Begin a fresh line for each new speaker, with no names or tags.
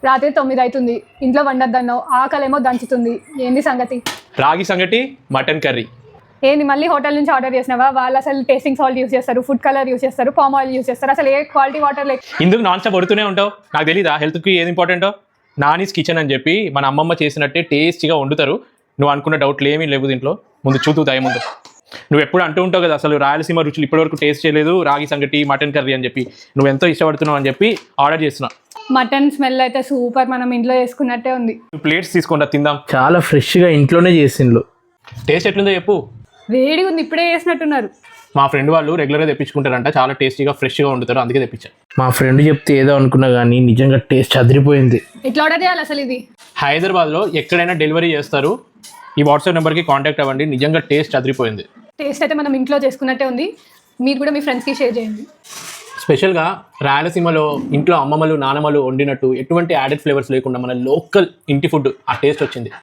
రాత్రి 9 అవుతుంది, ఇంట్లో వండొద్దన్నావు, ఆకలేమో దంచుతుంది. ఏంది సంగతి?
రాగి సంగటి, మటన్ కర్రీ.
ఏంది మళ్ళీ హోటల్ నుంచి ఆర్డర్ చేసినావా? వాళ్ళు అసలు టేస్టింగ్ సాల్ట్ యూస్ చేస్తారు, ఫుడ్ కలర్ యూస్ చేస్తారు, పామ్ ఆయిల్ యూస్ చేస్తారు. అసలు ఏ క్వాలిటీ వాటర్ లేక
ఇందుకు నాన్ స్టాప్ పడుతూనే ఉంటావు. నాకు తెలీదా హెల్త్కి ఏది ఇంపార్టెంటో? నానీస్ కిచెన్ అని చెప్పి మన అమ్మమ్మ చేసినట్టే టేస్టీగా వండుతారు. నువ్వు అనుకున్న డౌట్లు ఏమీ లేవు దీంట్లో. ముందు చూతూ ముందు నువ్వు ఎప్పుడు అంటూ ఉంటావు కదా అసలు రాయలసీమ రుచులు ఇప్పటివరకు టేస్ట్ చేయలేదు, రాగి సంగటి మటన్ కర్రీ అని చెప్పి. నువ్వు ఎంతో ఇష్టపడుతున్నావు అని చెప్పి ఆర్డర్ చేస్తున్నా.
మటన్ స్మెల్ అయితే సూపర్, మనం ఇంట్లో చేసుకున్నట్టే ఉంది.
ప్లేట్స్ తీసుకుంటా తిందాం.
చాలా ఫ్రెష్గా ఇంట్లోనే చేసిండ్రు.
టేస్ట్ ఎట్లుందో చెప్పు.
వేడిగా ఉంది, ఇప్పుడే చేసినట్టున్నారు.
మా ఫ్రెండ్ వాళ్ళు రెగ్యులర్గా తెప్పించుకుంటారంట, చాలా టేస్టీగా ఫ్రెష్గా వండుతారు, అందుకే తెప్పించాను.
మా ఫ్రెండ్ చెప్తే ఏదో అనుకున్నా కానీ నిజంగా టేస్ట్ అదిరిపోయింది.
ఎట్లా ఆర్డర్ చేయాలి అసలు ఇది?
హైదరాబాద్లో ఎక్కడైనా డెలివరీ చేస్తారు. ఈ వాట్సాప్ నెంబర్కి కాంటాక్ట్ అవ్వండి. నిజంగా టేస్ట్ అదిరిపోయింది.
టేస్ట్ అయితే మనం ఇంట్లో చేసుకున్నట్టే ఉంది. మీరు కూడా మీ ఫ్రెండ్స్కి షేర్ చేయండి.
స్పెషల్గా రాయలసీమలో ఇంట్లో అమ్మమ్మలు నానమ్మలు వండినట్టు ఎటువంటి యాడెడ్ ఫ్లేవర్స్ లేకుండా మన లోకల్ ఇంటి ఫుడ్ ఆ టేస్ట్ వచ్చింది.